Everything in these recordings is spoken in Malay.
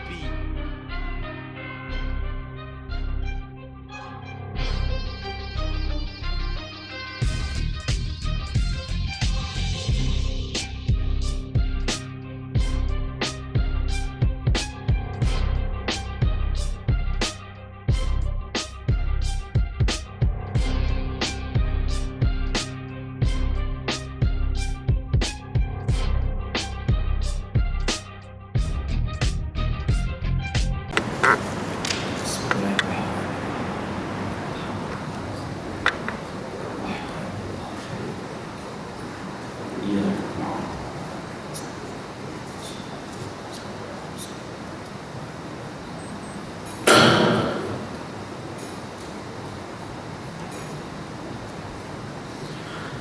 TV.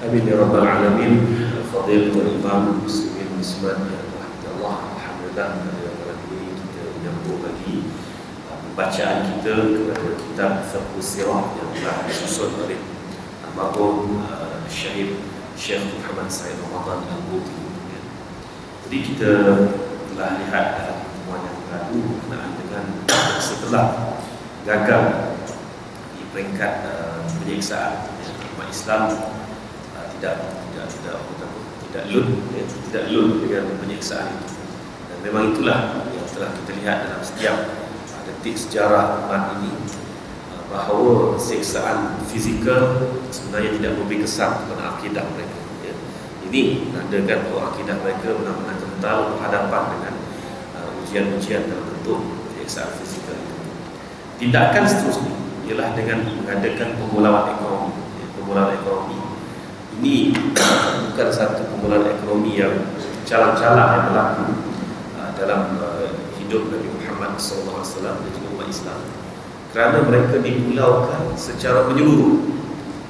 Amin ya rabbal alamin. Fadilatul Imam Muslimin Muslimat yang Allah, alhamdulillah pada hari ini kita menyambung lagi pembacaan kita kepada kitab Fiqh Sirah yang telah disusun oleh almarhum Syahid Syekh Muhammad Said Ramadan Al-Buti. Jadi kita telah lihat dalam pertemuan yang lalu berkenaan dengan setelah gagal di peringkat penyiksaan umat Islam tidak lun dengan penyiksaan itu. Dan memang itulah yang telah kita lihat dalam setiap detik sejarah umat ini, bahawa siksaan fizikal sebenarnya tidak memberi kesan kepada akidah mereka. Ini menandakan bahawa akidah mereka benar-benar kental berhadapan dengan ujian-ujian dalam bentuk siksaan fizikal itu. Tindakan seterusnya ialah dengan mengadakan pemulauan ekonomi. Ini bukan satu pemulaan ekonomi yang calang-calang yang berlaku dalam hidup Nabi Muhammad SAW dan juga umat Islam, kerana mereka dipulaukan secara menyeluruh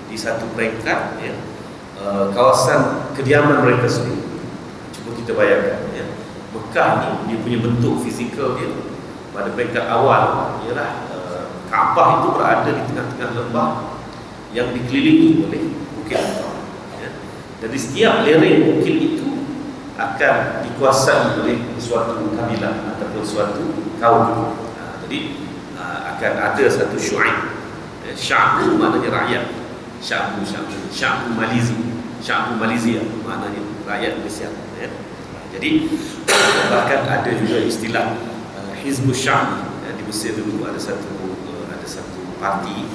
di satu peringkat, kawasan kediaman mereka sendiri. Cuba kita bayangkan, Mekah ni dia punya bentuk fizikal dia pada peringkat awal ialah Kaabah itu berada di tengah-tengah lembah yang dikelilingi oleh bukit. Jadi setiap lereng bukit itu akan dikuasai oleh suatu kabilah ataupun suatu kaum. Jadi akan ada satu syu'aib. Sya'bu maknanya rakyat. Sya'bu Malaysia maknanya rakyat Malaysia. Jadi bahkan ada juga istilah Hizbus Sya'bi. Di Mesir dulu ada satu parti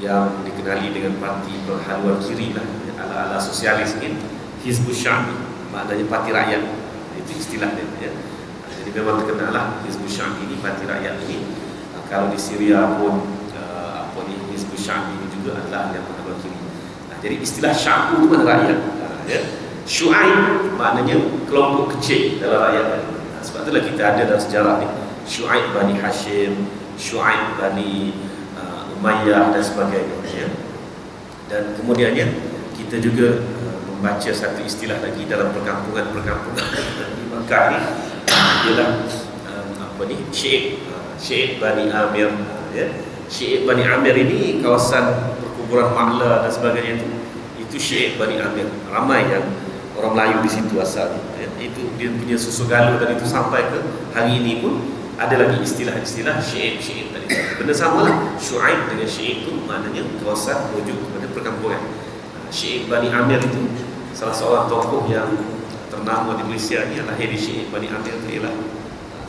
yang dikenali dengan parti berhaluan kiri lah, ala-ala sosialis ini, Hizbus Sya'bi, maknanya parti rakyat. Itu istilah dia. Jadi memang terkenal lah Hizbus Sya'bi ini, parti rakyat ini. Kalau di Syria pun Hizbus Sya'bi ini juga adalah yang berhaluan kiri. Jadi istilah Sya'bu itu mana rakyat. Syu'aib maknanya kelompok kecil dalam rakyat. Sebab itulah kita ada dalam sejarah ni Syu'aib Bani Hashim, Syu'aib Bani Umayyah dan sebagainya. Dan kemudiannya kita juga membaca satu istilah lagi dalam perkampungan di Makkah ni, ialah Syekh Bani Amir. Syekh Bani Amir ini kawasan perkuburan Ma'la dan sebagainya itu Syekh Bani Amir. Ramai yang orang Melayu di situ asalnya. Itu dia punya susu galuh, dan itu sampai ke hari ini pun ada lagi istilah-istilah Syekh tadi. Benda samalah, Syu'aib dengan Syekh itu maknanya kawasan menuju kepada perkampungan. Syekh Bani Amir itu salah seorang tokoh yang ternama di Malaysia ni, lahir di Syekh Bani Amir itu ialah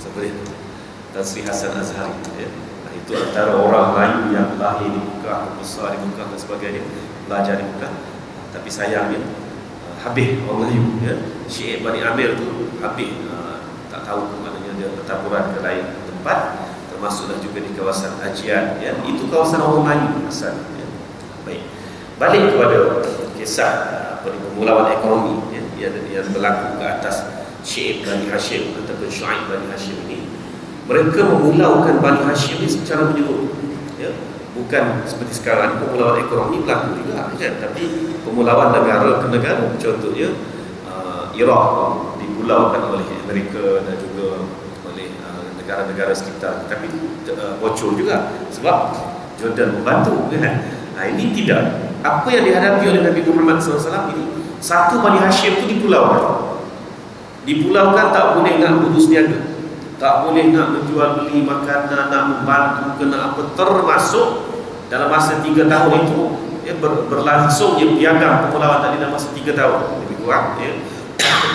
seperti Tan Sri Hasan Azhari. Itu antara orang Melayu yang lahir di Mekah, besar di Mekah dan sebagainya, belajar di Mekah. Tapi sayangnya habis orang Melayu. Syekh Bani Amir itu habis, tak tahu maknanya dia bertaburan ke lain tempat, termasuklah juga di kawasan Ajian. Itu kawasan orang Melayu asal. Baik, balik kepada kisah permulawan ekonomi yang berlaku ke atas Syekh Bani Hashim ataupun Syu'aib Bani Hashim ini. Mereka memulaukan Bani Hashim ini secara menyeluruh. Bukan seperti sekarang pemulauan ekonomi berlaku juga, tapi pemulauan negara ke negara. Contohnya Iraq dipulaukan oleh Amerika dan juga oleh negara-negara sekitar, tapi bocor juga sebab Jordan membantu. Ini tidak. Apa yang dihadapi oleh Nabi Muhammad SAW ini, satu Bani Hashim itu dipulaukan tak boleh nak putus niaga, tak boleh nak menjual beli makanan, nak membantu, kena apa, termasuk dalam masa 3 tahun itu berlangsung piagam permulawan tadi dalam masa 3 tahun lebih kurang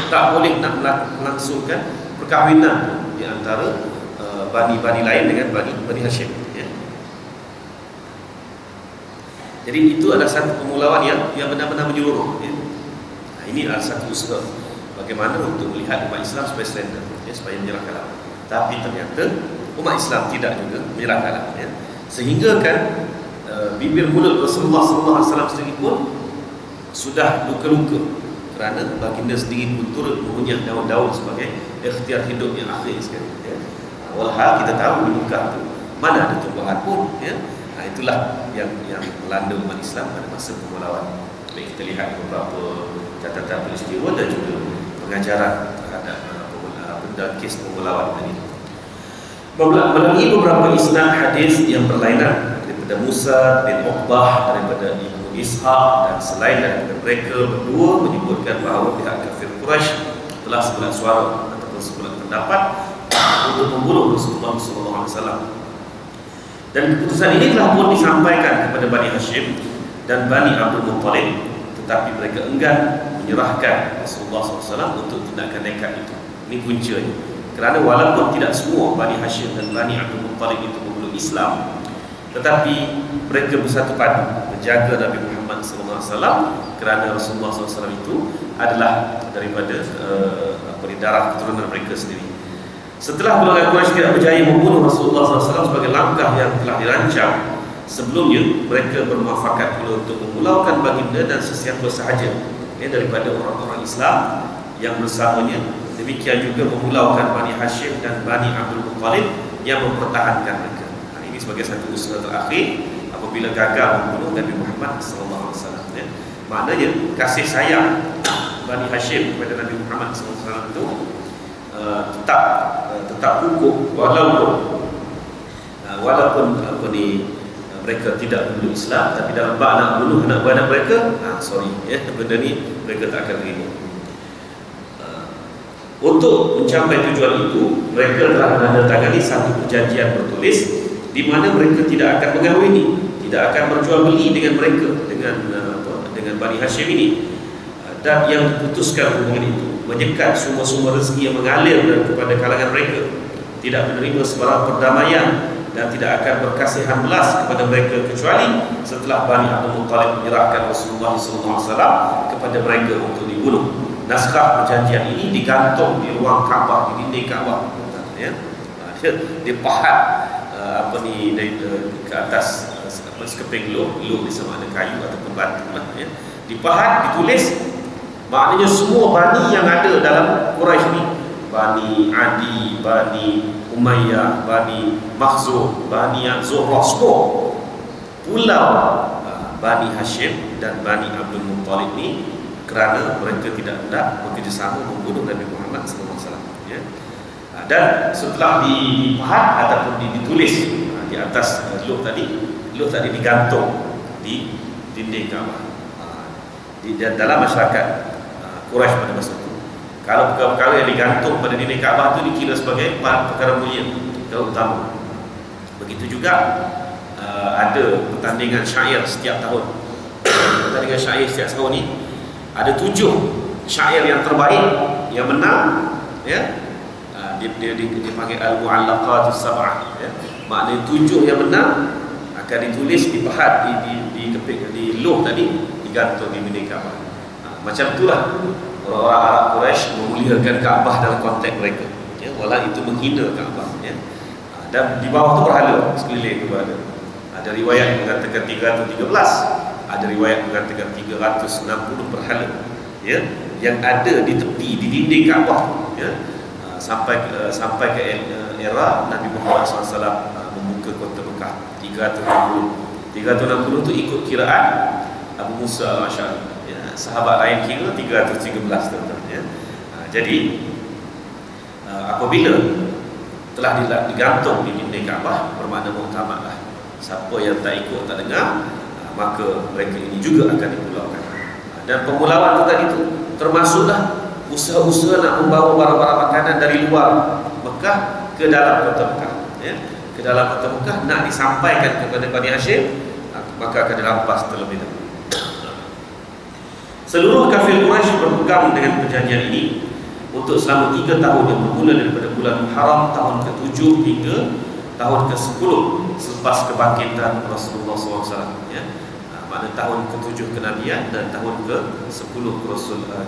tak boleh nak melangsungkan perkahwinan di antara bani-bani lain dengan Bani Hashim Jadi itu adalah satu permulawan yang benar-benar menyeluruh Ini adalah satu usaha bagaimana untuk melihat umat Islam supaya surrender supaya menyerah kalah. Tapi ternyata umat Islam tidak juga menyerah kalah sehingga kan bibir mulut Rasulullah SAW sendiri pun sudah luka-luka kerana baginda sendiri pun turut mengunyah daun-daun sebagai ikhtiar hidup yang akhir sekali walhal kita tahu di Mekah tu mana ada tumbuhan pun itulah yang melanda umat Islam pada masa permulawan. Baik, kita lihat beberapa catatan peristiwa dan juga pengajaran terhadap benda kes permulawan tadi. Melalui beberapa isnad hadis yang berlainan daripada Musa bin Uqbah, daripada Ibnu Ishaq dan selain daripada mereka berdua menyebutkan bahawa pihak kafir Quraisy telah sebulan suara ataupun sebulan pendapat untuk membunuh Rasulullah SAW. Dan keputusan ini telah pun disampaikan kepada Bani Hashim dan Bani Abdul Muttalib, tetapi mereka enggan menyerahkan Rasulullah SAW untuk tindakan nekat itu. Ini puncanya. Kerana walaupun tidak semua Bani Hashim dan Bani Abdul Muttalib itu memeluk Islam, tetapi mereka bersatu padu menjaga Nabi Muhammad SAW kerana Rasulullah SAW itu adalah daripada darah keturunan mereka sendiri. Setelah golongan Quraisy tidak berjaya membunuh Rasulullah SAW sebagai langkah yang telah dirancang sebelumnya, mereka bermuafakat pula untuk memulaukan baginda dan sesiapa sahaja daripada orang-orang Islam yang bersamanya. Demikian juga memulaukan Bani Hashim dan Bani Abdul Muttalib yang mempertahankan mereka. Ini sebagai satu usaha terakhir apabila gagal membunuh Nabi Muhammad SAW. Maknanya kasih sayang Bani Hashim kepada Nabi Muhammad SAW itu tetap kukuh walaupun mereka tidak memeluk Islam, tapi dalam bab nak bunuh anak beranak mereka, benda ni mereka tak akan terima. Untuk mencapai tujuan itu, mereka telah menandatangani satu perjanjian bertulis di mana mereka tidak akan mengahwini, tidak akan berjual beli dengan mereka, dengan Bani Hashim ini. Dan yang diputuskan hubungan itu menyekat sumber-sumber rezeki yang mengalir kepada kalangan mereka, tidak menerima sebarang perdamaian dan tidak akan berkasihan belas kepada mereka kecuali setelah Bani Abdul Muttalib menyerahkan Rasulullah SAW kepada mereka untuk dibunuh. Naskah perjanjian ini digantung di ruang Kaabah, di dinding Kaabah. Dia pahat ke atas sekeping loh sama ada kayu ataupun batu dipahat, ditulis. Maknanya semua bani yang ada dalam Quraisy ini, Bani Adi, Bani Umayyah, Bani Makhzum, Bani Zuhrah, semua pulau Bani Hashim dan Bani Abdul Muttalib ini, kerana mereka tidak hendak bekerjasama membunuh Nabi Muhammad SAW. Dan setelah dipahat ataupun ditulis di atas loh tadi digantung di dinding Kaabah. Dalam masyarakat Quraisy pada masa itu, kalau perkara-perkara yang digantung pada dinding Kaabah itu dikira sebagai perkara mulia, perkara utama. Begitu juga ada pertandingan syair setiap tahun. Pertandingan syair setiap tahun ni ada 7 syair yang terbaik yang menang, dia dipanggil Al-Mu'allaqatus Sab'ah. Maknanya 7 yang menang akan ditulis, dipahat di loh tadi, digantung di dinding Kaabah. Macam itulah orang-orang Arab Quraisy memuliakan Kaabah dalam konteks mereka, walau itu menghina Kaabah. Dan di bawah itu berhala, sekeliling itu berhala. Ada riwayat mengatakan 313, ada riwayat mengatakan 360 berhala yang ada di tepi, di dinding Kaabah, sampai ke era Nabi Muhammad SAW membuka kota Mekah. 360 itu ikut kiraan Abu Musa al-Asy'ari. Sahabat lain kira 313 tuan-tuan. Jadi apabila telah digantung di dinding Kaabah, bermakna muktamadlah. Siapa yang tak ikut, tak dengar, maka mereka ini juga akan dipulaukan. Dan pemulauan tadi itu termasuklah usaha-usaha nak membawa barang-barang makanan dari luar Mekah ke dalam kota Mekah, ya, ke dalam kota Mekah nak disampaikan kepada Bani Hashim, maka akan dirampas terlebih dahulu. Seluruh kafir Quraisy berpegang dengan perjanjian ini untuk selama 3 tahun yang bermula daripada bulan Muharram tahun ke-7 hingga tahun ke-10 selepas kebangkitan Rasulullah SAW, ya. Pada tahun ke-7 kenabian dan tahun ke-10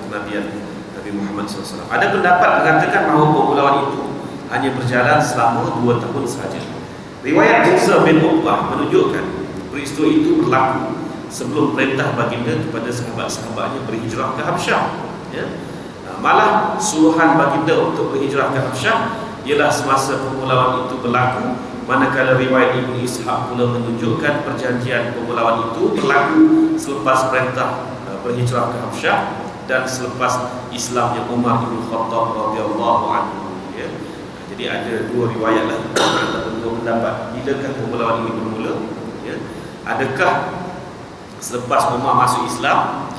kenabian Nabi Muhammad SAW. Ada pendapat mengatakan bahawa permulawan itu hanya berjalan selama 2 tahun sahaja. Riwayat Musa bin Uqbah menunjukkan peristiwa itu berlaku sebelum perintah baginda kepada sahabat-sahabatnya berhijrah ke Habsyah, ya. Malah suruhan baginda untuk berhijrah ke Habsyah ialah semasa permulawan itu berlaku, manakala riwayat Ibnu Ishaq pula menunjukkan perjanjian permulawan itu berlaku selepas perintah berhijrah ke Habsyah dan selepas Islamnya Umar bin Khattab radhiyallahu anhu, ya. Jadi ada 2 riwayat lah, ada 2 pendapat bilakah permulawan ini bermula, ya. Adakah selepas Umar masuk Islam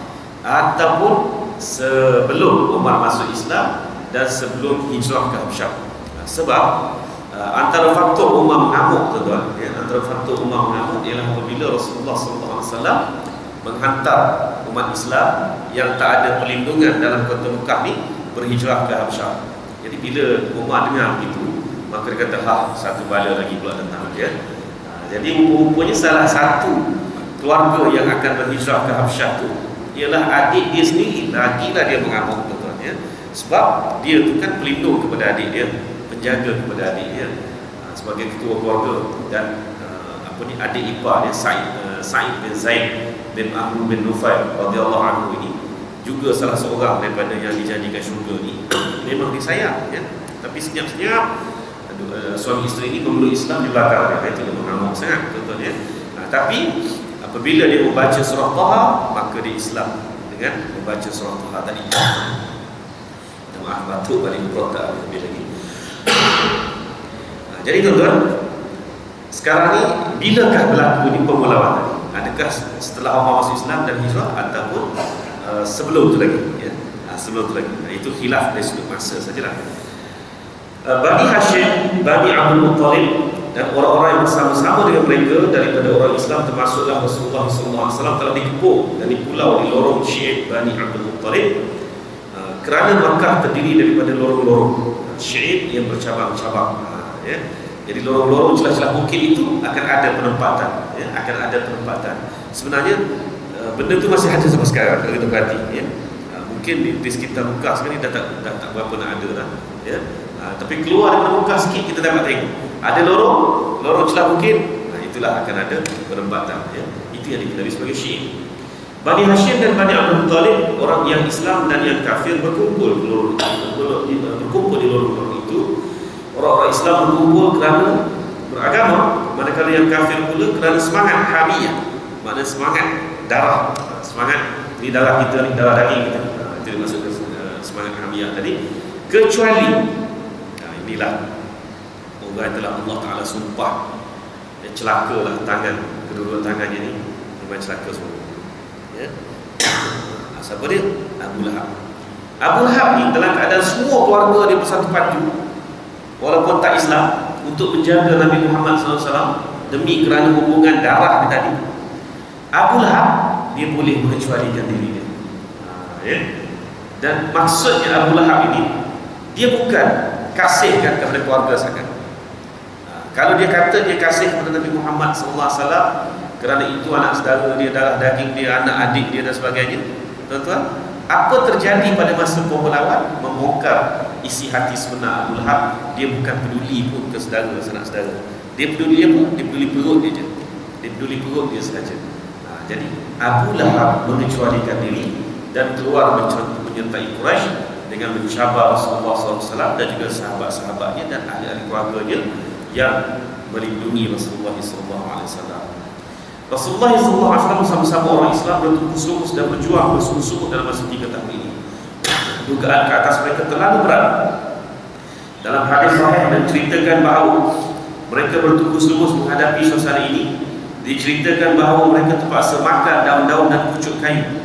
ataupun sebelum Umar masuk Islam dan sebelum hijrah ke Habsyah. Sebab antara faktor Umar mengamuk, tuan-tuan, ya, antara faktor Umar mengamuk ialah apabila Rasulullah SAW menghantar umat Islam yang tak ada perlindungan dalam kota Mekah ni berhijrah ke Habsyah. Jadi bila Umar dengar begitu, maka dia kata, satu bala lagi pula datang, ya. Jadi rupanya salah satu keluarga yang akan berhijrah ke Habsyah tu ialah adik dia sendiri. Lagilah dia mengamuk, tuan-tuan, ya. Sebab dia tu kan pelindung kepada adik dia, penjaga kepada adik dia, sebagai ketua keluarga. Dan adik ipar dia Sa'id bin Zaid bin Amr bin Nufail radhiyallahu anhu ini juga salah seorang daripada yang dijanjikan syurga ni. Memang disayang, ya. Tapi senyap-senyap suami isteri ini memeluk Islam di belakang dia. Itu dia mengamuk sangat, tuan-tuan, ya. Tapi apabila dia membaca surah Taha, maka dia Islam dengan membaca surah Taha tadi. Maaf, batuk balik berotak lebih lagi. Jadi tuan-tuan, sekarang ni bilakah berlaku ni permulawan tadi? Adakah setelah Umar masuk Islam dan hijrah ataupun sebelum tu lagi, ya? Sebelum tu lagi. Itu khilaf dari sudut masa sajalah. Bani Hashim, Bani Abdul Muttalib dan orang-orang yang bersama-sama dengan mereka daripada orang Islam, termasuklah Rasulullah SAW, telah dikepung dan dipulau di lorong Syi'ib Bani Abdul Muttalib, kerana Makkah terdiri daripada lorong-lorong Syi'ib yang bercabang-cabang, ya. Jadi lorong-lorong celah-celah bukit itu akan ada penempatan, ya, akan ada penempatan. Sebenarnya benda itu masih ada sampai sekarang kalau kita perhati, ya. Mungkin di sekitar Mekah sekarang ni dah tak berapa nak ada lah, ya. Tapi keluar daripada Mekah sikit kita dapat tengok ada lorong celah bukit. Itulah akan ada penempatan, ya. Itu yang dikenali sebagai Syi'ib. Bani Hashim dan Bani Abdul Muttalib, orang yang Islam dan yang kafir berkumpul di lorong itu. Orang-orang Islam berkumpul kerana beragama, manakala yang kafir pula kerana semangat hamiyah, maknanya semangat darah, semangat ni darah kita ni, darah daging kita. Itu maksud semangat hamiyah tadi. Kecuali inilah orang telah Allah Ta'ala sumpah, celakalah tangan, kedua-dua tangannya ni memang celaka semua, ya. Siapa dia? Abu Lahab. Abu Lahab ni dalam keadaan semua keluarga dia bersatu padu, walaupun tak Islam, untuk menjaga Nabi Muhammad SAW demi kerana hubungan darah dia tadi. Abu Lahab dia boleh mengecualikan diri dia, ya. Dan maksudnya Abu Lahab ini, dia bukan kasihkan kepada keluarga sangat. Kalau dia kata dia kasih kepada Nabi Muhammad SAW kerana itu anak saudara dia, darah daging dia, anak adik dia dan sebagainya, tuan-tuan, apa terjadi pada masa permulawan membongkar isi hati sebenar Abu Lahab. Dia bukan peduli pun ke saudara, sanak saudara. Dia peduli apa? Dia peduli perut dia je. Dia peduli perut dia sahaja. Jadi Abu Lahab mengecualikan diri dan keluar menyertai Quraisy dengan mencabar Rasulullah SAW dan juga sahabat-sahabatnya dan ahli-ahli keluarganya yang melindungi Rasulullah SAW. Rasulullah SAW bersama-sama orang Islam bertungkus-tungkus dan berjuang bersungguh-sungguh dalam masa 3 tahun ini. Dugaan ke atas mereka terlalu berat. Dalam hadis sahih menceritakan bahawa mereka bertungkus-tungkus menghadapi suasana ini. Diceritakan bahawa mereka terpaksa makan daun-daun dan pucuk kayu.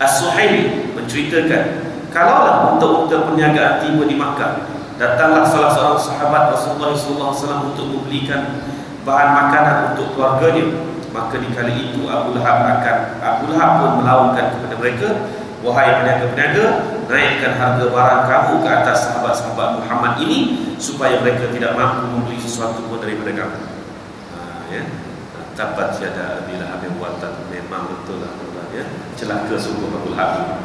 As-Suhaili menceritakan, kalaulah unta-unta perniagaan tiba di Makkah datanglah salah seorang sahabat Rasulullah SAW untuk membelikan bahan makanan untuk keluarganya. Maka di kali itu Abu Lahab pun melaungkan kepada mereka, wahai peniaga-peniaga, naikkan harga barang kamu ke atas sahabat-sahabat Muhammad ini, supaya mereka tidak mampu membeli sesuatu pun daripada kamu. Ya. Tabat yada Abi Lahab yang buatan, memang betul lah, ya. Celaka sungguh Abu Lahab.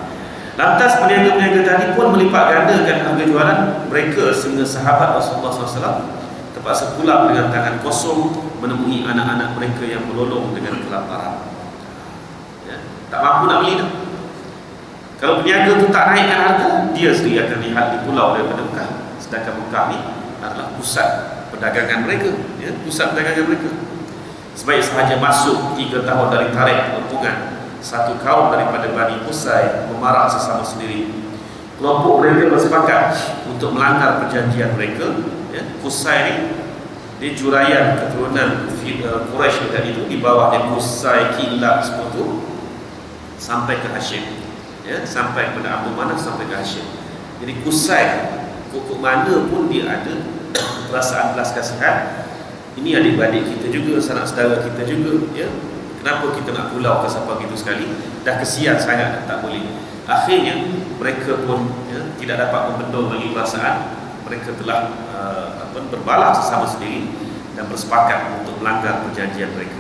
Lantas peniaga-peniaga tadi pun melipat gandakan harga jualan mereka, sehingga sahabat Rasulullah SAW terpaksa pulang dengan tangan kosong, menemui anak-anak mereka yang melolong dengan kelaparan. Ya. Tak mampu nak beli dah. Kalau peniaga itu tak naikkan harga, dia sendiri akan lihat di pulau daripada Mekah. Sedangkan Mekah ni adalah pusat perdagangan mereka, ya, pusat perdagangan mereka. Sebaik sahaja masuk 3 tahun dari tarikh pengepungan, satu kaum daripada Bani Qusay memarah sesama sendiri. Kelompok mereka bersepakat untuk melanggar perjanjian mereka. Ya, Qusay ni dia juraian keturunan Quraisy dekat itu, di bawahnya Qusay, Kilab semua tu sampai ke Hashim. Ya, sampai kepada Abdul Manaf, sampai ke Hashim. Jadi Qusay, kok mana pun dia ada perasaan belas kasihan. Ini adik-adik kita juga, sanak saudara kita juga, ya. Kenapa kita nak pulau ke siapa gitu sekali? Dah kesian sangat, tak boleh. Akhirnya mereka pun, ya, tidak dapat membendung lagi perasaan. Mereka telah berbalah sesama sendiri dan bersepakat untuk melanggar perjanjian mereka.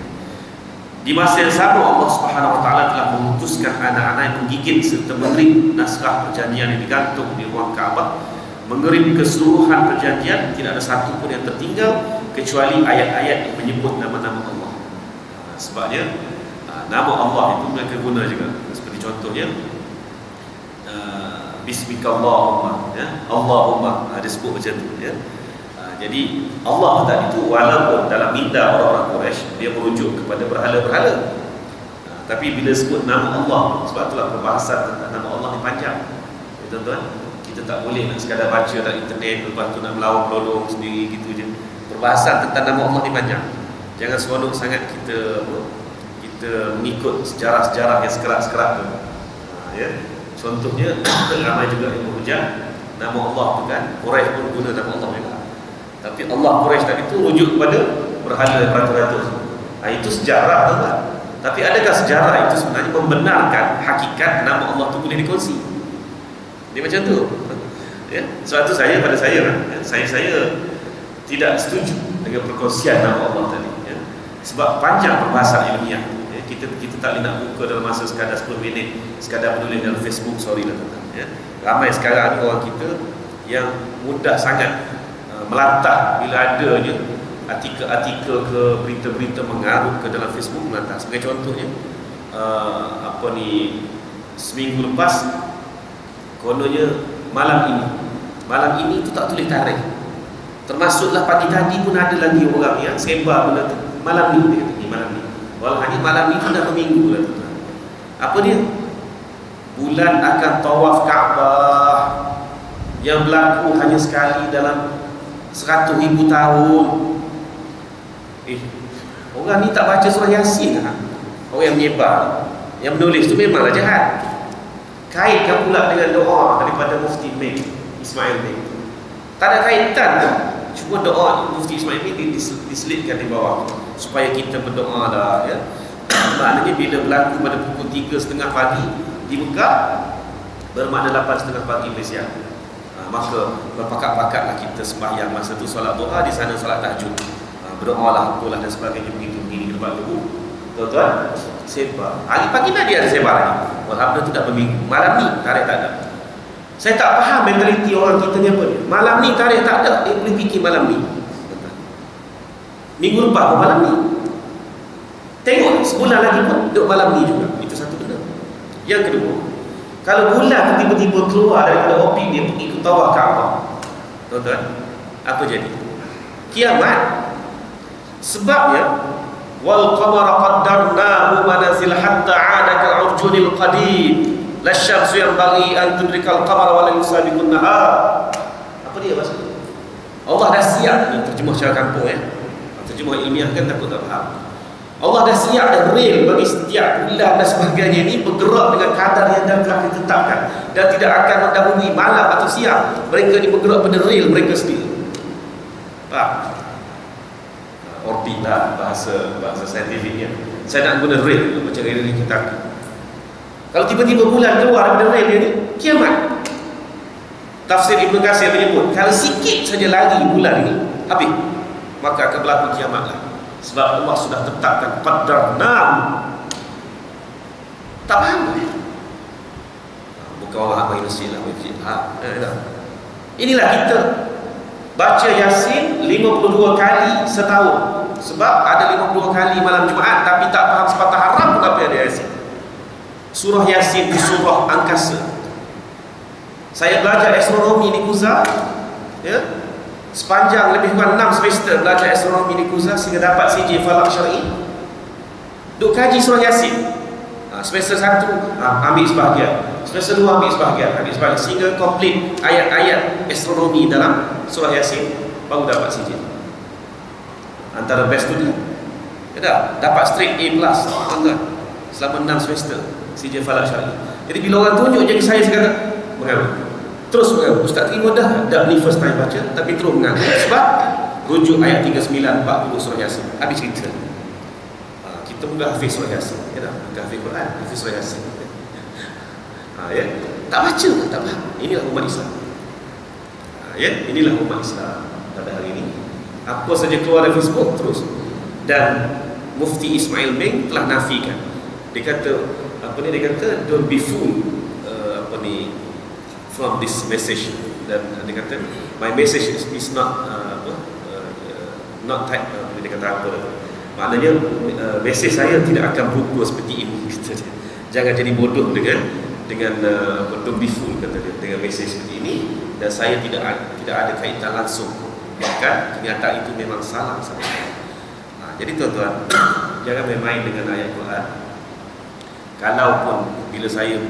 Di masa yang sama, Allah Subhanahu Wa Taala telah memutuskan anak-anak yang menggigit serta mengerim naskah perjanjian yang digantung di ruang Kaabah, mengerim keseluruhan perjanjian. Tidak ada satu pun yang tertinggal kecuali ayat-ayat yang menyebut nama-nama Allah. Sebabnya nama Allah itu mereka guna juga. Seperti contohnya Bismikallahumma, ya, Allahumma, dia sebut macam tu, ya. Jadi Allah tadi itu walaupun dalam minda orang-orang Quraisy dia merujuk kepada berhala-berhala, tapi bila sebut nama Allah, sebab itulah perbahasan tentang nama Allah ni panjang, ya, tuan-tuan. Kita tak boleh nak sekadar baca dalam internet lepas tu nak melawak-melolong sendiri gitu je. Perbahasan tentang nama Allah ni panjang. Jangan seronok sangat kita mengikut sejarah-sejarah yang sekerat-sekerat tu. Ya. Contohnya ramai juga yang menghujat nama Allah tu kan, Quraisy pun guna nama Allah juga. Tapi Allah Quraisy tadi itu rujuk kepada berhala batu-batu. Itu sejarah tu kan. Tapi adakah sejarah itu sebenarnya membenarkan hakikat nama Allah tu boleh dikongsi? Dia macam tu. Ya. Sebab tu saya tidak setuju dengan perkongsian nama Allah tadi, ya. Sebab panjang perbahasan ilmiah, ya. Kita tak boleh nak buka dalam masa sekadar 10 minit, sekadar menulis dalam Facebook, sorry lah, ya. Ramai sekarang ni orang kita yang mudah sangat melantah bila adanya artikel-artikel ke berita-berita mengarut ke dalam Facebook, melantah. Sebagai contohnya seminggu lepas kononnya malam ini tu tak tulis tarikh. Termasuklah pagi tadi pun ada lagi orang yang sebar benda tu. Malam ni, dia kata, malam ni. Walau malam ni tu dah berminggu lah. Apa dia? Bulan akan tawaf Kaabah yang berlaku hanya sekali dalam 100,000 tahun. Orang ni tak baca surah Yasin lah. Orang yang menyebar, yang menulis tu memanglah jahat. Kaitkan pula dengan doa daripada Mufti Ismail Mek. Tak ada kaitan tu. Cuma doa Mufti Ismail ini diselitkan di bawah supaya kita berdoa lah, ya. Maknanya bila berlaku pada pukul 3.30 pagi di Mekah, bermakna 8.30 pagi Malaysia. Maka berpakat-pakatlah kita sembahyang masa tu, solat doa di sana, solat tahajud, berdoalah betul lah dan sebagainya, begitu lepas tu tuan-tuan sebar. Hari pagi tadi ada sebar lagi. Alhamdulillah tu dah berminggu. Malam ni tarikh tak ada. Saya tak faham mentaliti orang kita ni apa ni. Malam ni tarikh tak ada, dia boleh fikir malam ni. Minggu lepas pun malam ni. Tengok sebulan lagi pun duduk malam ni juga. Itu satu benda. Yang kedua, kalau bulan tiba-tiba keluar daripada opik dia pergi ke tawaf Kaabah, tuan-tuan, apa jadi? Kiamat. Sebabnya wal qamara qaddarnahu manazil hatta 'ada kal-'urjunil qadim. La syamsu yanbaghi an tudrikal qamara wa la yusabiqun nahar. Apa dia maksud? Allah dah siap ni terjemah secara kampung, terjemah ilmiah kan takut tak faham. Allah dah siap dah rel bagi setiap bulan dan sebagainya ini bergerak dengan kadar yang dah telah ditetapkan dan tidak akan mendahului malam atau siang. Mereka ni bergerak pada rel mereka sendiri. Pak, orbit lah bahasa saintifiknya. Saya nak guna rel macam rel ni kita. Kalau tiba-tiba bulan keluar daripada rel dia ni, kiamat. Tafsir Ibn Katsir menyebut kalau sikit saja lagi bulan ini habis, maka akan berlaku kiamat lah. Sebab Allah sudah tetapkan qadarna. Tak faham ke? Bukan orang amal universiti lah. Inilah kita baca Yasin 52 kali setahun. Sebab ada 52 kali malam Jumaat, tapi tak faham sepatah haram pun apa ada Yasin. Surah Yasin di surah angkasa. Saya belajar astronomi di Kuza, ya, sepanjang lebih kurang 6 semester belajar astronomi di Kuza sehingga dapat CJ Falak Syar'i. Duk kaji surah Yasin. Semester 1 ambil sebahagian, semester 2 ambil sebahagian, sehingga komplit ayat-ayat astronomi dalam surah Yasin, baru dapat CJ. Antara best student. Ya, dapat straight A+, tuan-tuan, selama 6 semester CJ Falak Syar'i. Jadi bila orang tunjuk je ke saya kata mengaku. Terus mengaku, Ustaz terima dah ni first time baca, tapi terus mengaku. Sebab rujuk ayat 39-40 surah Yasin. Habis cerita. Kita mudah hafiz surah Yasin. Ya dah, mudah hafiz Quran, hafiz surah Yasin. Ya, tak baca, tak faham. Inilah umat Islam. Ya, inilah umat Islam pada hari ini. Apa saja keluar dari Facebook terus. Dan Mufti Ismail Meng telah nafikan. Dia kata dia kata don't be fooled from this message. Dan dia kata my message is not not type, dia kata apa tu, maknanya mesej saya tidak akan berubah seperti ini, kata dia. Jangan jadi bodoh dengan don't be fooled, kata dia, dengan mesej seperti ini. Dan saya tidak ada kaitan langsung, bahkan kenyataan itu memang salah. Jadi tuan-tuan, jangan main-main dengan ayat Quran. Kalaupun bila saya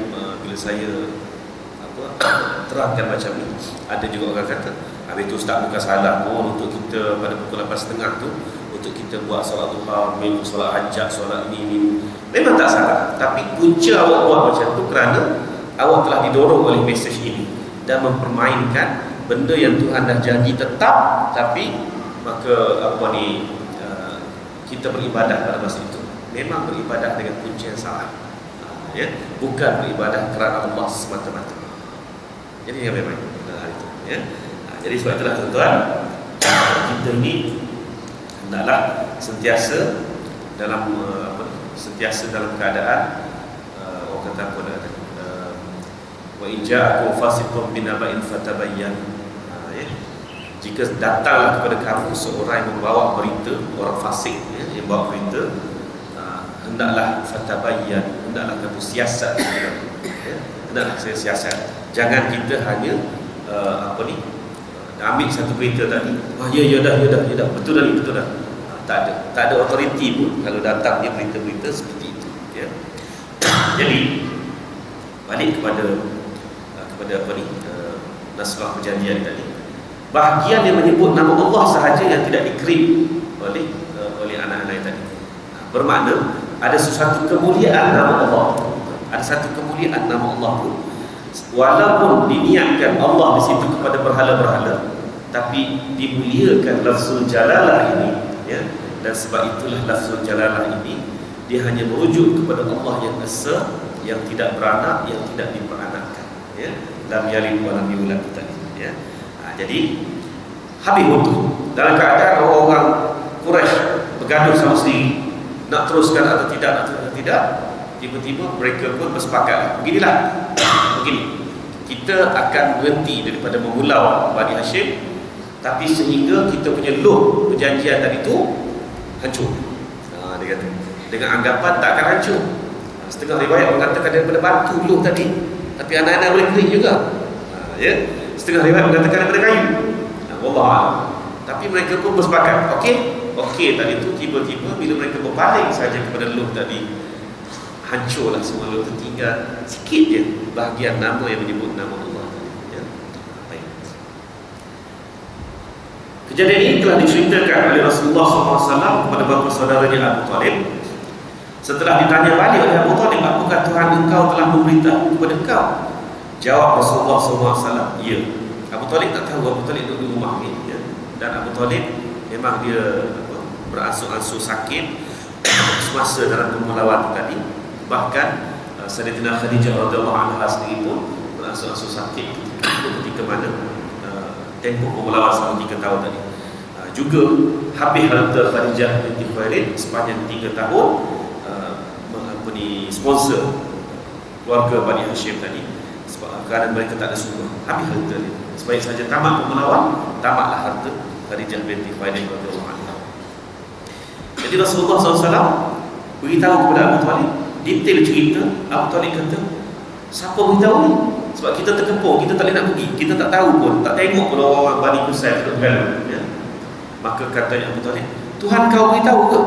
terangkan macam ni, ada juga orang kata habis tu Ustaz bukan salah pun untuk kita pada pukul 8.30 tu untuk kita buat solat duha, solat hajat, solat ini. Memang tak salah, tapi punca awak buat macam tu kerana awak telah didorong oleh mesej ini dan mempermainkan benda yang Tuhan dah janji tetap, tapi maka kita beribadah pada masa itu memang beribadah dengan punca yang salah, ya, bukan beribadah kerana Allah semata-mata. Jadi yang memang hal itu, ya. Jadi sebab itulah tuan-tuan, kita ini hendaklah sentiasa dalam keadaan orang kata apa dah, wa in ja'akum fasiqun binaba'in fatabayyan. Ya. Jika datanglah kepada kamu seorang yang membawa berita, orang fasik, ya, yang bawa berita, hendaklah fatabayyan, hendaklah kamu siasat, ya. Hendaklah saya siasat. Jangan kita hanya ambil satu berita tadi, ya dah, betul dah. Tak ada authority pun kalau datangnya berita-berita seperti itu, ya. Jadi balik kepada naskah perjanjian tadi, bahagian yang menyebut nama Allah sahaja yang tidak dikrip oleh anak-anak tadi, bermakna ada sesuatu kemuliaan nama Allah, ada satu kemuliaan nama Allah pun, walaupun diniatkan Allah di situ kepada berhala-berhala, tapi dimuliakan lafzul jalalah ini, ya. Dan sebab itulah lafzul jalalah ini dia hanya merujuk kepada Allah yang esa, yang tidak beranak, yang tidak diperanakkan, ya. Lam yalid wa lam yulad tadi, ya. Jadi habis waktu dalam keadaan orang-orang Quraisy bergaduh sama sendiri nak teruskan atau tidak, tiba-tiba mereka pun bersepakat, begini, kita akan berhenti daripada mengulau Bani Hashim, tapi sehingga kita punya loh perjanjian tadi tu hancur. Dia kata dengan anggapan tak akan hancur. Setengah riwayat mengatakan daripada batu loh tadi, tapi anak-anak boleh kering juga, ya. Setengah riwayat mengatakan daripada kayu. Wallahualam. Tapi mereka pun bersepakat, okey tadi tu. Tiba-tiba bila mereka berpaling saja kepada loh tadi, hancurlah semua loh, tinggal sikit je bahagian nama yang menyebut nama Allah, ya. Baik. Kejadian ini telah diceritakan oleh Rasulullah SAW kepada bapa saudaranya Abu Talib Setelah ditanya balik oleh Abu Talib, apakah Tuhan engkau telah memberitahu kepada engkau? Jawab Rasulullah SAW, ya. Abu Talib tak tahu, Abu Talib duduk di rumah ni, ya. Dan Abu Talib memang dia beransur-ansur sakit semasa dalam pemulawan tadi. Bahkan Sayyidatina Khadijah radhiyallahu anha sendiri pun beransur-ansur sakit ketika mana tempoh pemulawan selama 3 tahun tadi. Juga habis harta Khadijah binti Khuwailid sepanjang 3 tahun sponsor keluarga Bani Hashim tadi, sebab kerana mereka tak ada sumber, habis harta dia. Sebaik saja tamat pemelawan, tamatlah harta Khadijah binti Khuwailid radhiyallahu anha. Jadi Rasulullah SAW beritahu kepada Abu Talib detail cerita. Abu Talib kata, siapa beritahu ni? Sebab kita terkepung, kita tak boleh nak pergi, kita tak tahu pun, tak tengok pun orang Bani Qusay ya. Maka kata Abu Talib, Tuhan kau beritahu ke?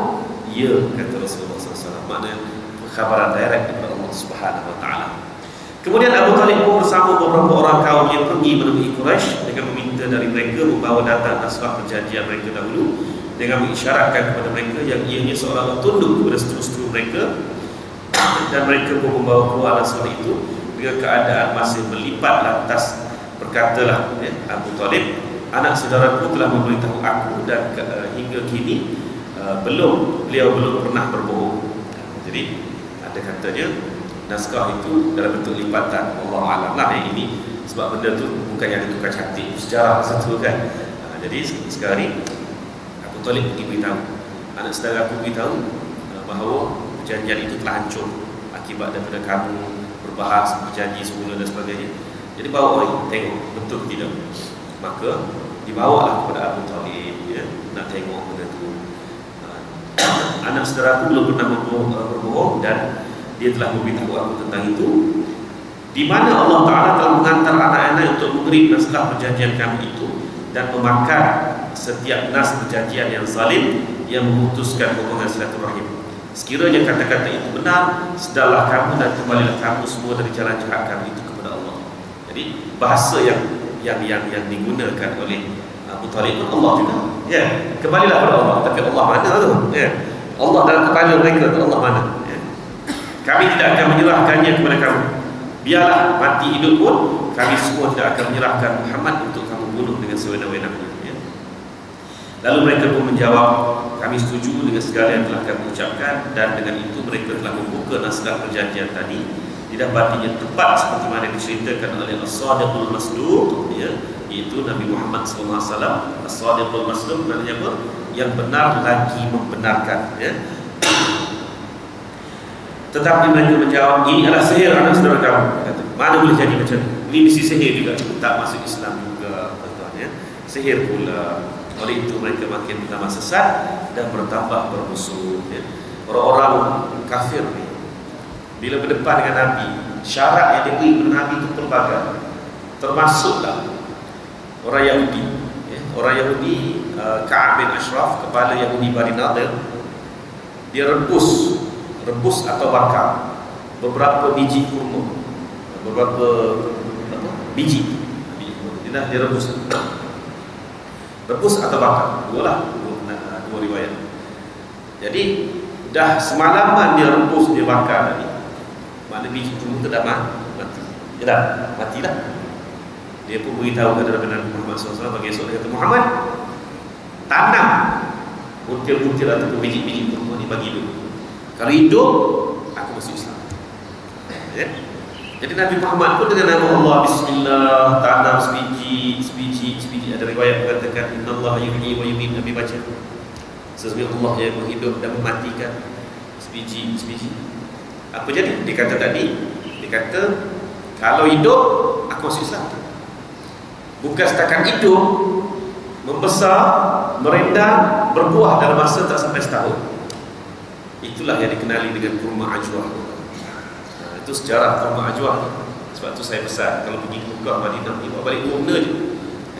Ya, kata Rasulullah SAW. Maknanya khabaran direct daripada Allah Subhanahu Wa Taala. Kemudian Abu Talib pun bersama beberapa orang kaum yang pergi menemui Quraisy dengan meminta dari mereka membawa data naskah perjanjian mereka dahulu, dengan mengisyaratkan kepada mereka yang ianya seolah-olah tunduk kepada seteru-seteru mereka, dan mereka pun membawa keluar naskah itu dengan keadaan masih melipat lantas. Berkatalah Abu Talib, anak saudaraku telah memberitahu aku dan hingga kini beliau belum pernah berbohong. Jadi ada katanya naskah itu dalam bentuk lipatan, Allah alam lah yang ini, sebab benda tu bukan yang ditukar cantik sejarah satu kan. Jadi sekali Abu Talib pergi beritahu, anak saudara aku beritahu bahawa perjanjian itu telah hancur akibat daripada kamu berbahas berjanji semula dan sebagainya. Jadi bawa orang tengok betul tidak. Maka dibawalah kepada Abu Talib, ya, nak tengok benda tu. Anak saudara aku belum pernah berbohong dan dia telah memberitahu aku tentang itu, di mana Allah Ta'ala telah menghantar anak-anak untuk mengirim naskah perjanjian kami itu dan memakan setiap nas perjanjian yang zalim yang memutuskan hubungan silaturahim. Sekiranya kata-kata itu benar, sedarlah kamu dan kembalilah kamu semua dari jalan jahat kami itu kepada Allah. Jadi bahasa yang digunakan oleh Abu Talib Allah juga, ya, kembalilah kepada Allah. Tapi Allah mana tu, ya, Allah dalam kepala mereka tu, Allah mana, ya. Kami tidak akan menyerahkannya kepada kamu, biarlah mati hidup pun kami semua tidak akan menyerahkan Muhammad untuk kamu bunuh dengan sewenang-wenangnya, ya. Lalu mereka pun menjawab, kami setuju dengan segala yang telah kami ucapkan. Dan dengan itu mereka telah membuka naskah perjanjian tadi, didapatinya tepat seperti mana diceritakan oleh As-Sadiqul Masduq, ya, iaitu Nabi Muhammad SAW. As-Sadiqul Masduq maknanya apa? Yang benar lagi membenarkan, ya. Tetapi mereka menjawab, ini adalah sihir anak saudara kamu. Kata, mana boleh jadi macam ini? Mesti sihir juga, tak masuk Islam juga, ya. Sihir pula. Oleh itu mereka makin bertambah sesat dan bertambah bermusuh, ya. Orang-orang kafir ni bila berdepan dengan Nabi, syarat yang diberi kepada Nabi itu pelbagai, termasuklah orang Yahudi, ya. Orang Yahudi, Ka'ab bin Ashraf, kepala Yahudi Bani Nadir, dia rebus atau bakar beberapa biji kurma, beberapa biji dia rebus atau bakar, dua riwayat. Jadi dah semalaman dia rebus, dia bakar tadi, mana biji kurma tu dah mati, ya dah mati dah. Dia pun beritahu kepada Nabi Muhammad SAW, bagi esok dia kata, Muhammad, tanam butir-butir atau biji-biji kurma ni bagi dulu, kalau hidup aku masuk Islam, ya. Jadi Nabi Muhammad pun dengan nama Allah, Bismillah, tanam sebiji. Ada riwayat mengatakan, Innallaha yuhyi wa yumiit, Nabi baca, sesungguhnya Allah yang menghidup dan mematikan sebiji. Apa jadi? Dia kata tadi, kalau hidup aku masuk Islam. Bukan setakat hidup, membesar, merendam, berbuah dalam masa tak sampai setahun. Itulah yang dikenali dengan kurma ajwah. Itu sejarah kurma ajwah. Sebab tu saya pesan, kalau pergi ke Mekah, Madinah, bawa balik kurma je,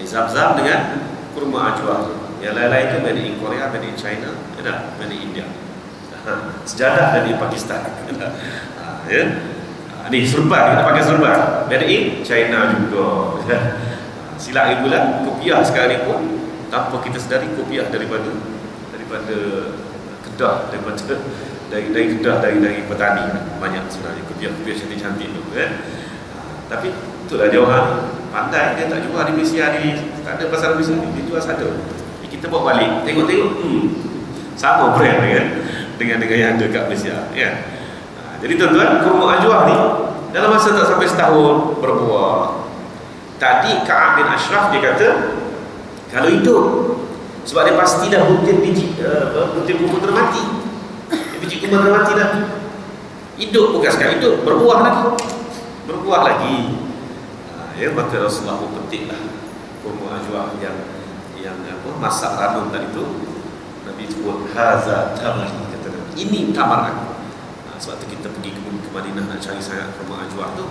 Zam-Zam dengan kurma ajwah. Yang lain-lain itu made in Korea, made in China, made in India, sejadah dari Pakistan, ya. Ni serban, kita pakai serban made in China juga. Silap regular, kopiah sekarang ni pun tanpa kita sedari, kopiah daripada Kedah, daripada dari Kedah, dari petani kan? Banyak sebenarnya kopiah cantik-cantik tu kan. Tapi itulah dia orang pandai, dia tak jual di Malaysia ni, tak ada pasar Malaysia ni, dia jual satu. Kita bawa balik, tengok-tengok, sama brand kan dengan yang ada kat Malaysia kan. Jadi tuan-tuan, kurma ajwa ni dalam masa tak sampai setahun berbuah. Tadi Ka'ab bin Ashraf dia kata kalau hidup, sebab dia pasti dah butir biji butir kurma termati. Biji kurma termati dah. Hidup bukan sekali hidup, berbuah lagi. Ya, maka Rasulullah pun petiklah kurma ajwa yang masak ranum tadi itu. Nabi sebut haza tamar, kata Nabi, ini tamar aku. Sebab tu kita pergi ke Madinah nak cari sangat kurma ajwa tu,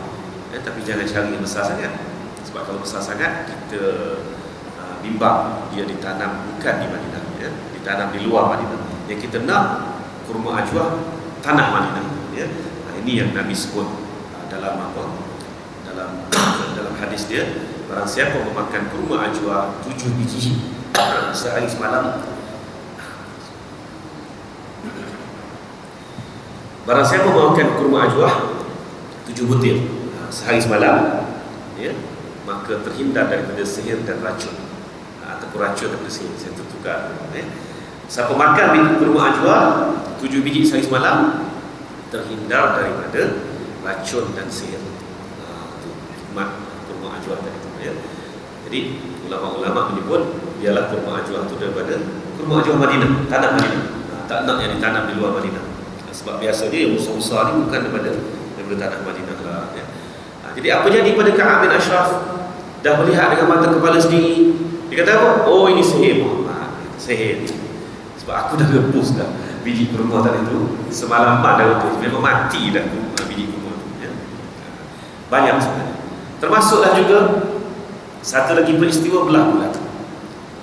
tapi jangan cari yang besar sangat. Sebab kalau besar sangat kita bimbang dia ditanam bukan di Madinah, ya, ditanam di luar Madinah. Yang kita nak kurma ajwa tanah Madinah, ya. Ini yang Nabi sebut dalam hadis dia, barang siapa memakan kurma ajwa 7 biji sehari semalam, barang siapa memakan kurma ajwa 7 butir sehari semalam, ya, maka terhindar daripada sihir dan racun, ataupun racun daripada sihir. Saya tukar, ya. Siapa makan kurma ajwa 7 biji sehari semalam, terhindar daripada racun dan sihir. Itu hikmat kurma ajwa tadi, ya. Jadi ulama-ulama menyebut biarlah kurma ajwa itu daripada kurma ajwa Madinah, tanah Madinah. Tak nak yang ditanam di luar Madinah. Sebab biasanya yang besar-besar ni bukan daripada tanah Madinah lah, ya. Jadi apa jadi pada Ka'ab bin Ashraf? Dah melihat dengan mata kepala sendiri. Dia kata apa? Oh, ini sihir Muhammad. Sihir ni. Sebab aku dah rebus dah biji kurma tadi tu. Semalaman dah rebus. Memang mati dah biji kurma tu, ya. Banyak sebenarnya. Termasuklah juga satu lagi peristiwa belah bulan.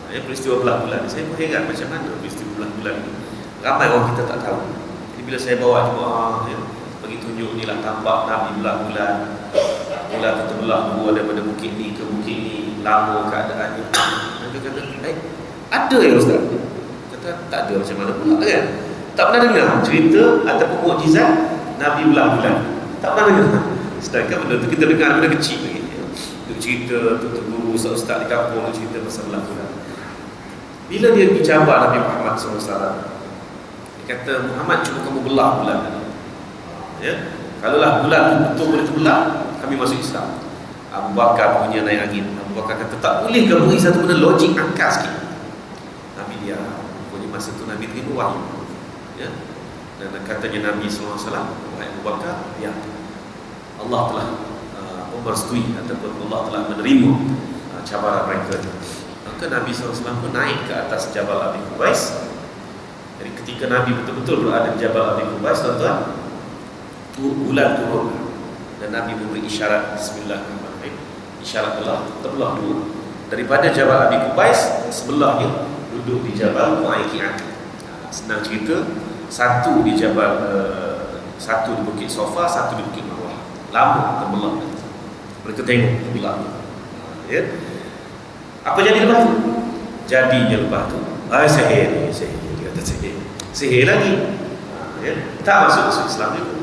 Ya, peristiwa belah bulan. Saya pun heran macam mana peristiwa belah bulan ni. Ramai orang kita tak tahu. Jadi bila saya bawa jemaah, ya, bagi tunjuk ni lah tampak Nabi belah bulan. Bulan tu terbelah dua daripada bukit ni ke bukit ni, lama keadaannya. Dia kata, ada ya Ustaz? Kata, tak ada macam mana pula kan? Tak pernah dengar cerita ataupun mukjizat Nabi belah bulan. Tak pernah dengar. Sedangkan benda tu kita dengar benda kecil lagi, ya. Dia cerita tutup guru ustaz di kampung, dia cerita pasal belah bulan. Bila dia dicabar Nabi Muhammad SAW, dia kata, Muhammad cuba kamu belah bulan tadi, ya. Kalaulah bulan tu betul boleh terbelah, kami masuk Islam. Abu Bakar punya naik angin. Abu Bakar kata, tak boleh ke beri satu benda logik angka sikit? Nabi dia punya masa tu Nabi terima wahyu, ya. Dan katanya Nabi SAW, wahai Abu Bakar, ya, Allah telah merestui ataupun Allah telah menerima cabaran mereka. Maka Nabi SAW pun naik ke atas Jabal Abi Qubais. Jadi ketika Nabi betul-betul berada di Jabal Abi Qubais, tuan-tuan, bulan turun dan Nabi memberi isyarat Bismillahirrahmanirrahim. Isyarat Allah terbelah dua. Daripada Jabal Abi Qubais, sebelahnya duduk di Jabal Mu'ayqi'an. Senang cerita, satu di Jabal satu di Bukit Sofa, satu di Bukit Marwah. Lama terbelah. Mereka tengok terbelah, ya. Apa jadi lepas tu? Jadinya lepas tu, sihir. Dia kata sihir lagi, ya. Tak masuk Islam juga.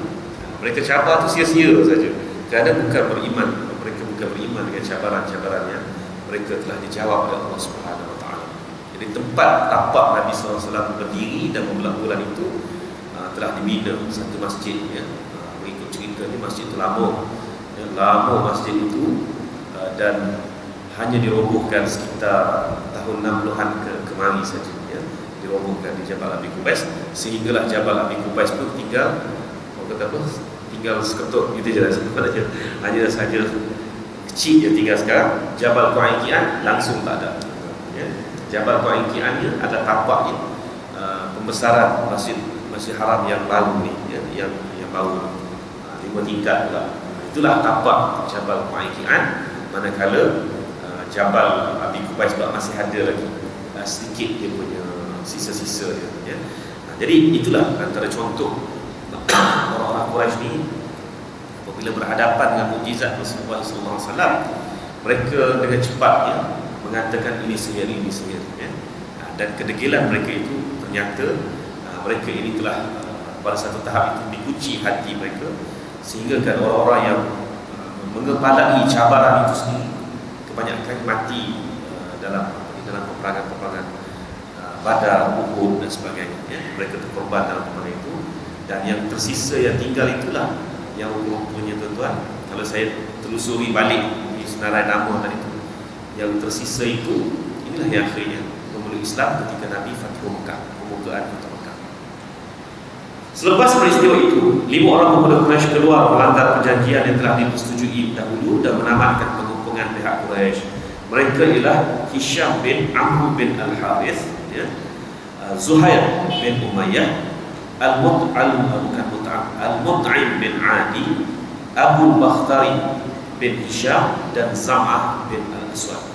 Mereka cabar tu sia-sia saja, kerana bukan beriman. Mereka bukan beriman dengan cabaran-cabarannya. Mereka telah dijawab oleh Allah Subhanahu Wa Taala. Jadi tempat tapak Nabi SAW berdiri dan membelah bulan itu telah dibina satu masjid, ya. Mengikut cerita ni masjid itu lama, ya, lama masjid itu, dan hanya dirobohkan sekitar tahun 60-an kemari saja, ya. Dirobohkan di Jabal Abi Qubais, sehinggalah Jabal Abi Qubais itu tinggal, kata apa? Tinggal seketut gitu je lah sebenarnya. Hanya saja kecil je tinggal sekarang. Jabal Mu'ayqi'an langsung tak ada, ya. Jabal Mu'ayqi'an ni ada tapaknya, pembesaran Masjid Haram yang baru ni, ya, yang baru, 5 tingkat pula. Itulah tapak Jabal Mu'ayqi'an. Manakala Jabal Abi Qubais masih ada lagi sedikit dia punya sisa-sisa dia, ya. Jadi itulah antara contoh orang-orang Quraisy ni apabila berhadapan dengan mukjizat Rasulullah SAW, mereka dengan cepatnya mengatakan ini sihir, ya. Dan kedegilan mereka itu ternyata mereka ini telah pada satu tahap itu dikunci hati mereka, sehingga kan orang-orang yang mengepalai cabaran itu sendiri kebanyakan mati dalam peperangan-peperangan Badar, Uhud dan sebagainya, ya. Mereka terkorban dalam peperangan itu, dan yang tersisa yang tinggal itulah yang rupanya tuan-tuan, kalau saya telusuri balik di senarai nama tadi itu, yang tersisa itu inilah yang akhirnya memeluk Islam ketika Nabi Fathu Mekah, pembukaan kota Mekah. Selepas peristiwa itu, 5 orang pemuda Quraisy keluar melanggar perjanjian yang telah disetujui dahulu dan menamatkan pengepungan pihak Quraisy. Mereka ialah Hisham bin Amr bin Al-Harith, ya, Zuhair bin Umayyah, Al-Mut'im bin Adi, Abu Bakhtari bin Hisham, dan Zam'ah bin Al-Aswad.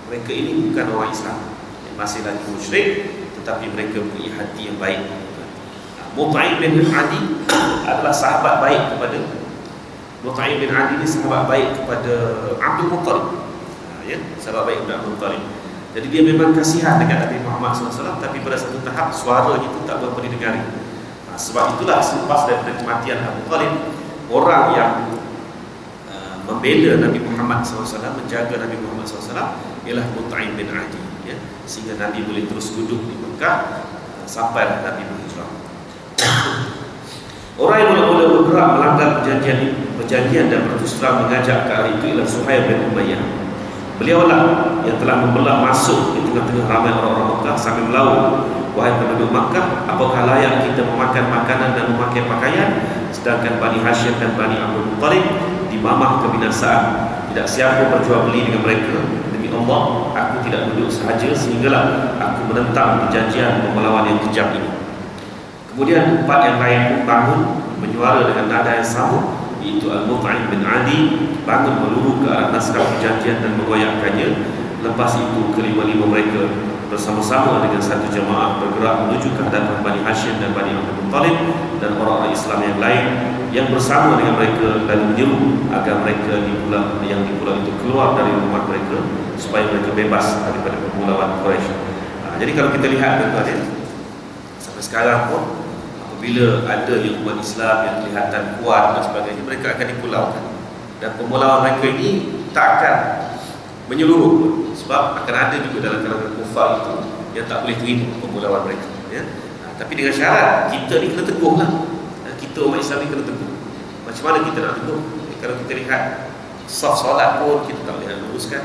Mereka ini bukan orang Islam, masih lagi musyrik, tetapi mereka mempunyai hati yang baik. Mut'im bin Adi adalah sahabat baik kepada Mut'im bin Adi ini sahabat baik kepada Abdul Muttalib, ya, sahabat baik kepada Abdul Muttalib. Jadi dia memang kasihan dengan Nabi Muhammad SAW, tapi pada satu tahap suaranya itu tak berapa didengari. Sebab itulah selepas daripada kematian Abu Talib, orang yang membela Nabi Muhammad SAW, menjaga Nabi Muhammad SAW ialah Mut'im bin Adi, ya, sehingga Nabi boleh terus duduk di Mekah sampai Nabi berhijrah. Orang yang mula-mula bergerak melanggar perjanjian dan berterus terang mengajak ke arah itu ialah Zuhair bin Umayyah. Beliaulah yang telah membelah masuk di tengah-tengah ramai orang-orang Mekah sambil melaut, "Wahai penduduk Makkah, apakah layak kita memakan makanan dan memakai pakaian, sedangkan Bani Hashim dan Bani Abdul Muttalib dimamah kebinasaan? Tidak siapa berjual beli dengan mereka. Demi Allah, aku tidak duduk sahaja sehinggalah aku menentang perjanjian melawan yang kejam ini." Kemudian 4 yang lain pun bangun menyuara dengan nada yang sama, iaitu Al-Mut'im bin Adi bangun meluru ke arah naskah perjanjian dan mengoyakkannya. Lepas itu kelima-lima mereka bersama-sama dengan satu jemaah bergerak menuju ke hadapan Bani Hashim dan Bani Abdul Muttalib dan orang-orang Islam yang lain yang bersama dengan mereka, lalu menyeru agar mereka yang di pulau itu keluar dari rumah mereka supaya mereka bebas daripada permulawan Quraisy. Jadi kalau kita lihat tuan-tuan, sampai sekarang pun apabila ada yang umat Islam yang kelihatan kuat dan sebagainya, mereka akan dipulaukan, dan pemulauan mereka ini tak akan menyeluruh, sebab akan ada juga dalam kalangan kufar itu yang tak boleh terima pemulauan mereka, ya. Tapi dengan syarat kita ni kena teguh lah, kita umat Islam ni kena teguh. Macam mana kita nak teguh? Kalau kita lihat saf solat pun kita tak boleh luruskan,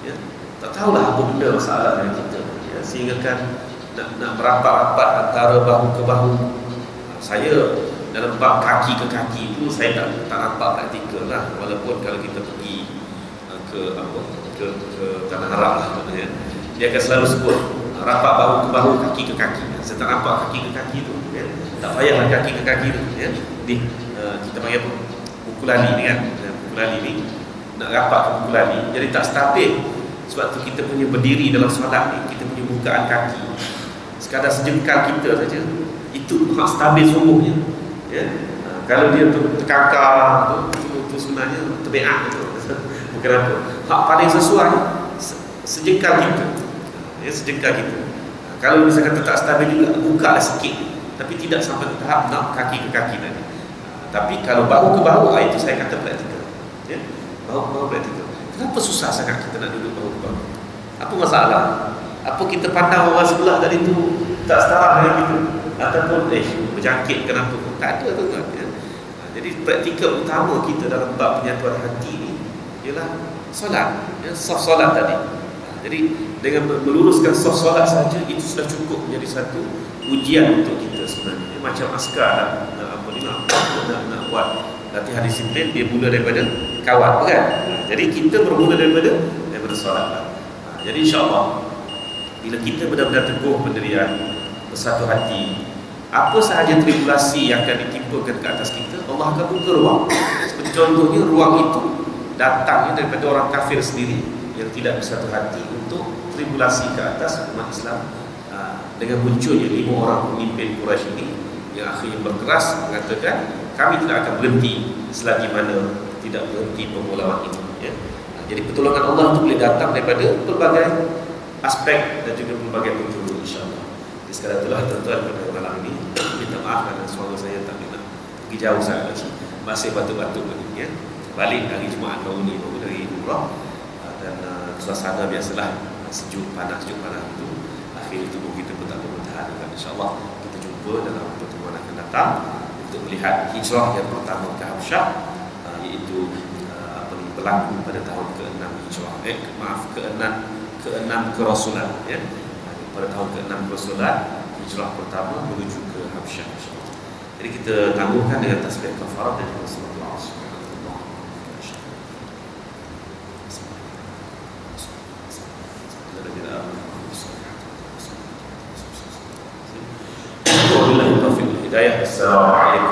ya. Tak tahulah apa benda masalah dengan kita, ya, sehingga kan nak merapat-rapat antara bahu ke bahu. Saya dalam bab kaki ke kaki itu saya tak nampak praktikal lah, walaupun kalau kita pergi ke tanah Arab lah, ya, dia akan selalu sebut rapat bahu ke bahu, kaki ke kaki. Saya tak nampak kaki ke kaki tu, ya. Tak payahlah kaki ke kaki tu, ya. Kita panggil buku lali ni kan, buku lali ni nak rapat ke buku lali, jadi tak stabil. Sebab tu kita punya berdiri dalam solat ni, kita punya bukaan kaki sekadar sejengkal kita saja, itu hak stabil sungguhnya, ya. Kalau dia tu terkakar tu sebenarnya terbeak tu. Bukan apa, hak paling sesuai sejengkal kita, ya, sejengkal kita. Kalau misalkan tak stabil juga, buka lah sikit, tapi tidak sampai ke tahap nak kaki ke kaki tadi. Tapi kalau bahu ke bahu, itu saya kata praktikal, ya. Bahu ke bahu praktikal. Kenapa susah sangat kita nak duduk bahu ke bahu? Apa masalah? Apa kita pandang orang sebelah tadi tu tak setara dengan kita, ataupun berjangkit kenapa? Tak ada tuan-tuan, ya. Jadi praktikal utama kita dalam bab penyatuan hati ni ialah solat, ya, saf solat tadi. Jadi dengan meluruskan saf solat saja itu sudah cukup menjadi satu ujian untuk kita sebenarnya. Macam askar nak buat latihan disiplin, dia mula daripada kawat, kan? Jadi kita bermula daripada solat. Jadi insya-Allah bila kita benar-benar teguh pendirian, bersatu hati, apa sahaja tribulasi yang akan ditimpakan ke atas kita, Allah akan buka ruang. Seperti contohnya, ruang itu datangnya daripada orang kafir sendiri yang tidak bersatu hati untuk tribulasi ke atas umat Islam, dengan munculnya 5 orang pemimpin Quraisy ini yang akhirnya berkeras mengatakan, kami tidak akan berhenti selagi mana tidak berhenti pemulauan ini, ya. Jadi pertolongan Allah itu boleh datang daripada pelbagai aspek dan juga pelbagai penjuru, insya-Allah. Jadi sekadar itulah tuan-tuan pada malam ini kita minta maaf kerana suara saya tak nak pergi jauh sangat lagi. Masih batuk-batuk lagi ya. Balik hari Jumaat baru ni, baru dari umrah. Dan suasana biasalah, sejuk panas itu. Akhir tubuh kita pun tak bertahan. Dan insyaAllah kita jumpa dalam pertemuan akan datang untuk melihat hijrah yang pertama ke Habsyah, iaitu berlaku pada tahun ke-6 hijrah. ke-6 kerasulan ya. Pada tahun ke-6 kerasulan, hijrah pertama menuju ke Habsyah. Jadi kita tangguhkan dengan tasbih kafarah dan juga suratul Asr. Assalamualaikum